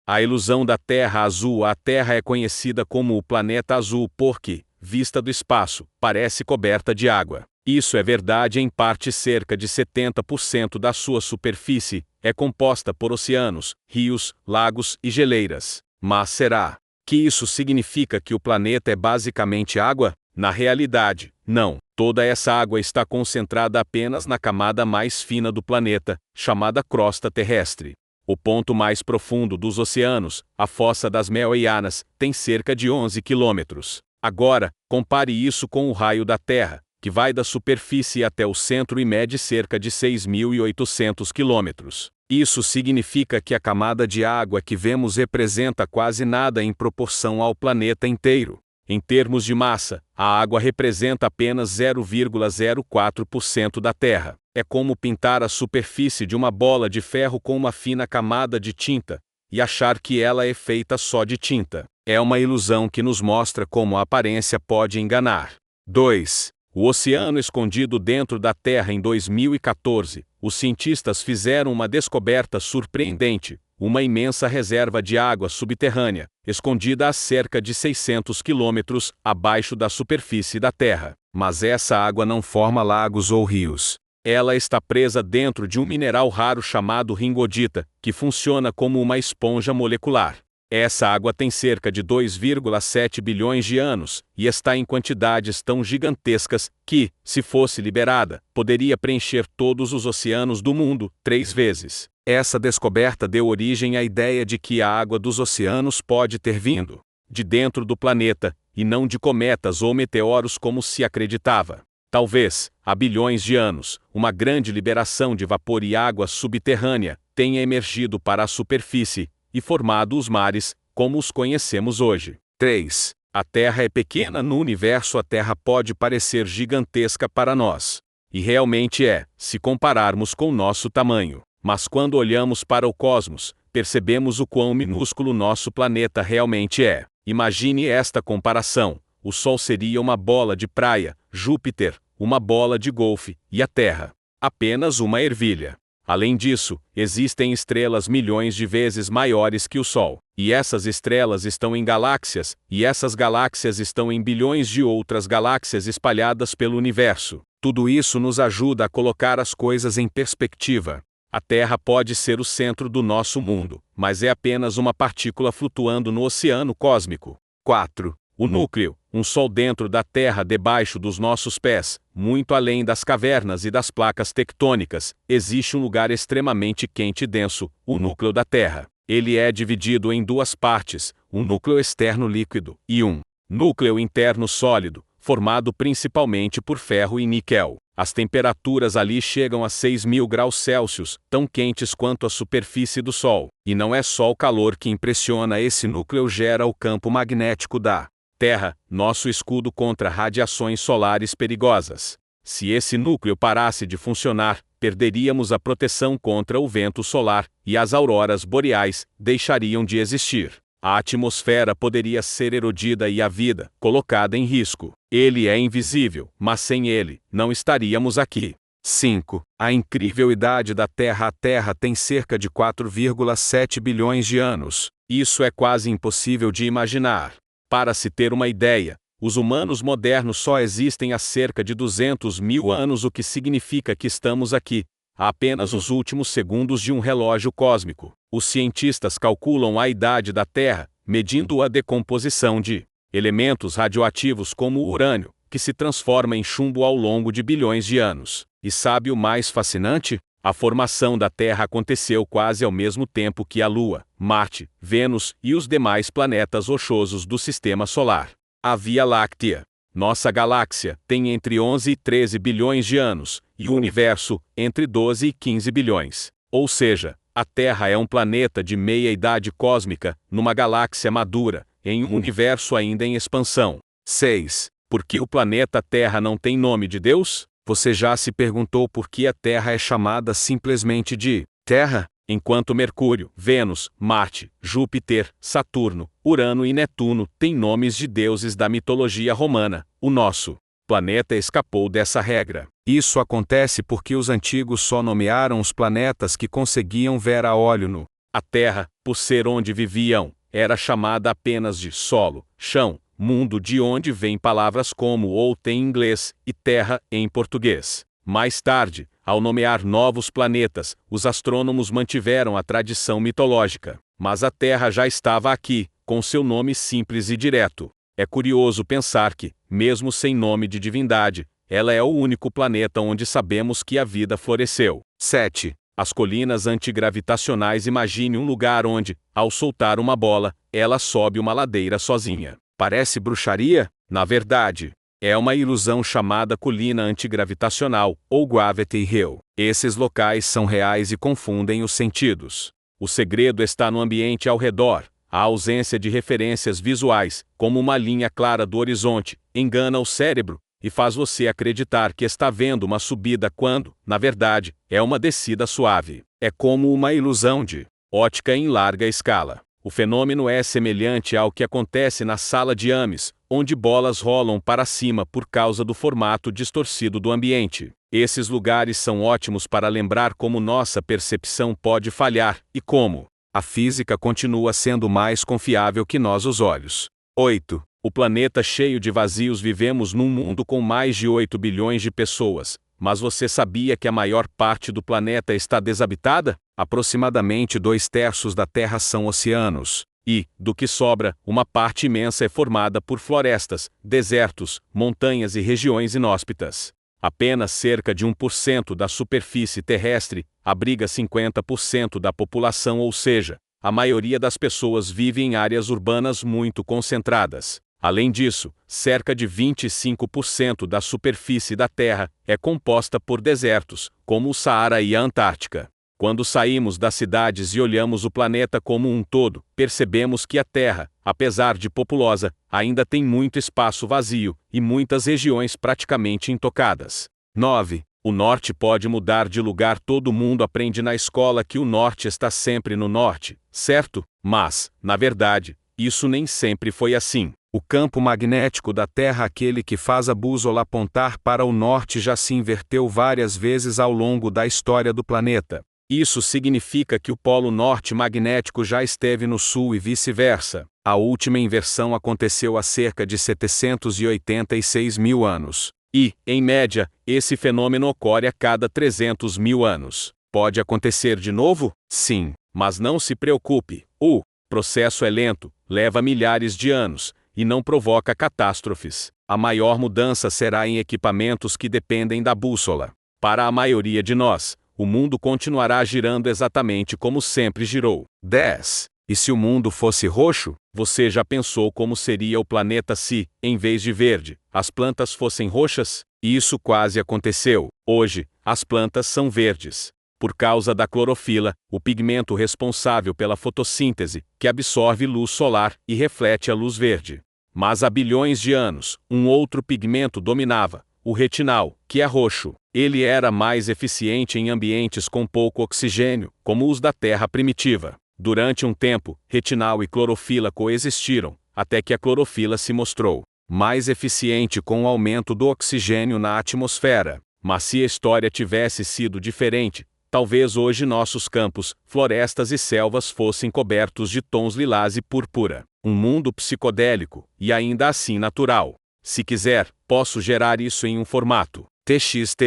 A ilusão da Terra azul. A Terra é conhecida como o planeta azul porque, vista do espaço, parece coberta de água. Isso é verdade em parte. Cerca de 70% da sua superfície é composta por oceanos, rios, lagos e geleiras. Mas será que isso significa que o planeta é basicamente água? Na realidade, não. Toda essa água está concentrada apenas na camada mais fina do planeta, chamada crosta terrestre. O ponto mais profundo dos oceanos, a Fossa das Marianas, tem cerca de 11 quilômetros. Agora, compare isso com o raio da Terra, que vai da superfície até o centro e mede cerca de 6.800 quilômetros. Isso significa que a camada de água que vemos representa quase nada em proporção ao planeta inteiro. Em termos de massa, a água representa apenas 0,04% da Terra. É como pintar a superfície de uma bola de ferro com uma fina camada de tinta e achar que ela é feita só de tinta. É uma ilusão que nos mostra como a aparência pode enganar. 2. O oceano escondido dentro da Terra. Em 2014, os cientistas fizeram uma descoberta surpreendente: uma imensa reserva de água subterrânea, escondida a cerca de 600 quilômetros abaixo da superfície da Terra. Mas essa água não forma lagos ou rios. Ela está presa dentro de um mineral raro chamado ringodita, que funciona como uma esponja molecular. Essa água tem cerca de 2,7 bilhões de anos e está em quantidades tão gigantescas que, se fosse liberada, poderia preencher todos os oceanos do mundo 3 vezes. Essa descoberta deu origem à ideia de que a água dos oceanos pode ter vindo de dentro do planeta, e não de cometas ou meteoros como se acreditava. Talvez, há bilhões de anos, uma grande liberação de vapor e água subterrânea tenha emergido para a superfície e formado os mares, como os conhecemos hoje. 3. A Terra é pequena no universo. A Terra pode parecer gigantesca para nós. E realmente é, se compararmos com nosso tamanho. Mas quando olhamos para o cosmos, percebemos o quão minúsculo nosso planeta realmente é. Imagine esta comparação: o Sol seria uma bola de praia, Júpiter, uma bola de golfe, e a Terra, apenas uma ervilha. Além disso, existem estrelas milhões de vezes maiores que o Sol. E essas estrelas estão em galáxias, e essas galáxias estão em bilhões de outras galáxias espalhadas pelo universo. Tudo isso nos ajuda a colocar as coisas em perspectiva. A Terra pode ser o centro do nosso mundo, mas é apenas uma partícula flutuando no oceano cósmico. 4. O núcleo, um Sol dentro da Terra debaixo dos nossos pés, muito além das cavernas e das placas tectônicas, existe um lugar extremamente quente e denso, o núcleo da Terra. Ele é dividido em 2 partes, um núcleo externo líquido e um núcleo interno sólido, formado principalmente por ferro e níquel. As temperaturas ali chegam a 6.000 graus Celsius, tão quentes quanto a superfície do Sol. E não é só o calor que impressiona, esse núcleo gera o campo magnético da Terra, nosso escudo contra radiações solares perigosas. Se esse núcleo parasse de funcionar, perderíamos a proteção contra o vento solar, e as auroras boreais deixariam de existir. A atmosfera poderia ser erodida e a vida colocada em risco. Ele é invisível, mas sem ele, não estaríamos aqui. 5. A incrível idade da Terra. A Terra tem cerca de 4,7 bilhões de anos. Isso é quase impossível de imaginar. Para se ter uma ideia, os humanos modernos só existem há cerca de 200.000 anos, o que significa que estamos aqui há apenas os últimos segundos de um relógio cósmico. Os cientistas calculam a idade da Terra, medindo a decomposição de elementos radioativos como o urânio, que se transforma em chumbo ao longo de bilhões de anos. E sabe o mais fascinante? A formação da Terra aconteceu quase ao mesmo tempo que a Lua, Marte, Vênus e os demais planetas rochosos do Sistema Solar. A Via Láctea, nossa galáxia, tem entre 11 e 13 bilhões de anos, e o Universo, entre 12 e 15 bilhões. Ou seja, a Terra é um planeta de meia-idade cósmica, numa galáxia madura, em um universo ainda em expansão. 6. Por que o planeta Terra não tem nome de Deus? Você já se perguntou por que a Terra é chamada simplesmente de Terra, enquanto Mercúrio, Vênus, Marte, Júpiter, Saturno, Urano e Netuno têm nomes de deuses da mitologia romana? O nosso planeta escapou dessa regra. Isso acontece porque os antigos só nomearam os planetas que conseguiam ver a olho nu. A Terra, por ser onde viviam, era chamada apenas de solo, chão, mundo, de onde vêm palavras como outa em inglês e terra em português. Mais tarde, ao nomear novos planetas, os astrônomos mantiveram a tradição mitológica, mas a Terra já estava aqui, com seu nome simples e direto. É curioso pensar que, mesmo sem nome de divindade, ela é o único planeta onde sabemos que a vida floresceu. 7. As colinas antigravitacionais. Imagine um lugar onde, ao soltar uma bola, ela sobe uma ladeira sozinha. Parece bruxaria? Na verdade, é uma ilusão chamada colina antigravitacional, ou Gravity Hill. Esses locais são reais e confundem os sentidos. O segredo está no ambiente ao redor. A ausência de referências visuais, como uma linha clara do horizonte, engana o cérebro e faz você acreditar que está vendo uma subida quando, na verdade, é uma descida suave. É como uma ilusão de ótica em larga escala. O fenômeno é semelhante ao que acontece na sala de Ames, onde bolas rolam para cima por causa do formato distorcido do ambiente. Esses lugares são ótimos para lembrar como nossa percepção pode falhar e como a física continua sendo mais confiável que nós, os olhos. 8. O planeta cheio de vazios. Vivemos num mundo com mais de 8 bilhões de pessoas, mas você sabia que a maior parte do planeta está desabitada? Aproximadamente 2/3 da Terra são oceanos, e, do que sobra, uma parte imensa é formada por florestas, desertos, montanhas e regiões inóspitas. Apenas cerca de 1% da superfície terrestre abriga 50% da população, ou seja, a maioria das pessoas vive em áreas urbanas muito concentradas. Além disso, cerca de 25% da superfície da Terra é composta por desertos, como o Saara e a Antártica. Quando saímos das cidades e olhamos o planeta como um todo, percebemos que a Terra, apesar de populosa, ainda tem muito espaço vazio e muitas regiões praticamente intocadas. 9. O norte pode mudar de lugar. Todo mundo aprende na escola que o norte está sempre no norte, certo? Mas, na verdade, isso nem sempre foi assim. O campo magnético da Terra, aquele que faz a bússola apontar para o norte, já se inverteu várias vezes ao longo da história do planeta. Isso significa que o polo norte magnético já esteve no sul e vice-versa. A última inversão aconteceu há cerca de 786 mil anos. E, em média, esse fenômeno ocorre a cada 300 mil anos. Pode acontecer de novo? Sim, mas não se preocupe. O processo é lento, leva milhares de anos, e não provoca catástrofes. A maior mudança será em equipamentos que dependem da bússola. Para a maioria de nós, o mundo continuará girando exatamente como sempre girou. 10. E se o mundo fosse roxo? Você já pensou como seria o planeta se, em vez de verde, as plantas fossem roxas? Isso quase aconteceu. Hoje, as plantas são verdes. Por causa da clorofila, o pigmento responsável pela fotossíntese, que absorve luz solar e reflete a luz verde. Mas há bilhões de anos, um outro pigmento dominava, o retinal, que é roxo. Ele era mais eficiente em ambientes com pouco oxigênio, como os da Terra primitiva. Durante um tempo, retinal e clorofila coexistiram, até que a clorofila se mostrou mais eficiente com o aumento do oxigênio na atmosfera. Mas se a história tivesse sido diferente, talvez hoje nossos campos, florestas e selvas fossem cobertos de tons lilás e púrpura. Um mundo psicodélico, e ainda assim natural. Se quiser, posso gerar isso em um formato TXT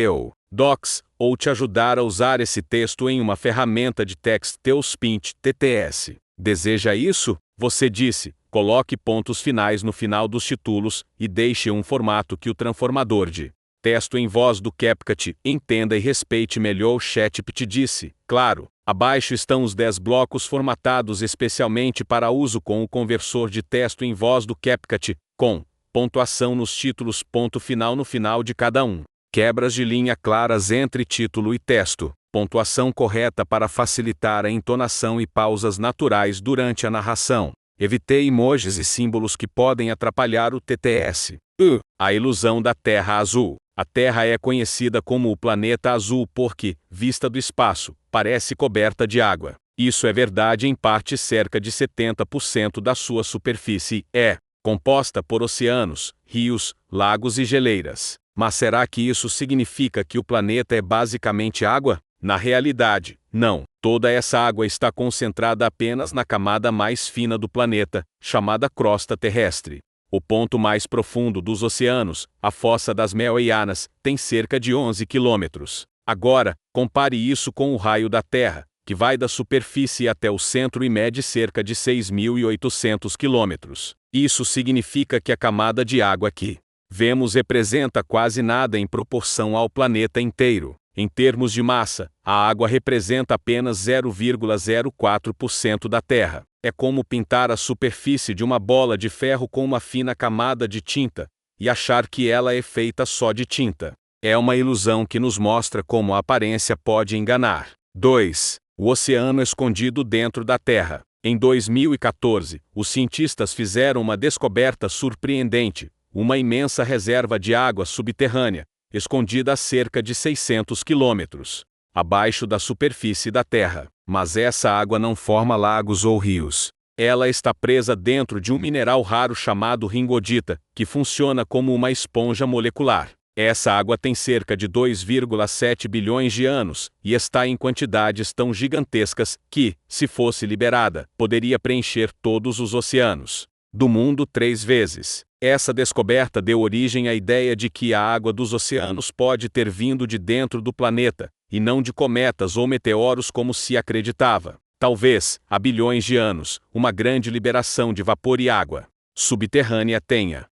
Docs, ou te ajudar a usar esse texto em uma ferramenta de Text-to-Speech TTS. Deseja isso? Você disse, coloque pontos finais no final dos títulos e deixe um formato que o transformador de texto em voz do CapCut entenda e respeite melhor. O ChatGPT disse, claro. Abaixo estão os 10 blocos formatados especialmente para uso com o conversor de texto em voz do CapCut, com pontuação nos títulos, ponto final no final de cada um. Quebras de linha claras entre título e texto. Pontuação correta para facilitar a entonação e pausas naturais durante a narração. Evitei emojis e símbolos que podem atrapalhar o TTS. A ilusão da Terra azul. A Terra é conhecida como o planeta azul porque, vista do espaço, parece coberta de água. Isso é verdade em parte. Cerca de 70% da sua superfície é composta por oceanos, rios, lagos e geleiras. Mas será que isso significa que o planeta é basicamente água? Na realidade, não. Toda essa água está concentrada apenas na camada mais fina do planeta, chamada crosta terrestre. O ponto mais profundo dos oceanos, a Fossa das Marianas, tem cerca de 11 quilômetros. Agora, compare isso com o raio da Terra, que vai da superfície até o centro e mede cerca de 6.800 quilômetros. Isso significa que a camada de água que vemos representa quase nada em proporção ao planeta inteiro. Em termos de massa, a água representa apenas 0,04% da Terra. É como pintar a superfície de uma bola de ferro com uma fina camada de tinta e achar que ela é feita só de tinta. É uma ilusão que nos mostra como a aparência pode enganar. 2. O oceano escondido dentro da Terra. Em 2014, os cientistas fizeram uma descoberta surpreendente: uma imensa reserva de água subterrânea, escondida a cerca de 600 quilômetros abaixo da superfície da Terra. Mas essa água não forma lagos ou rios. Ela está presa dentro de um mineral raro chamado ringodita, que funciona como uma esponja molecular. Essa água tem cerca de 2,7 bilhões de anos e está em quantidades tão gigantescas que, se fosse liberada, poderia preencher todos os oceanos do mundo 3 vezes. Essa descoberta deu origem à ideia de que a água dos oceanos pode ter vindo de dentro do planeta, e não de cometas ou meteoros como se acreditava. Talvez, há bilhões de anos, uma grande liberação de vapor e água subterrânea tenha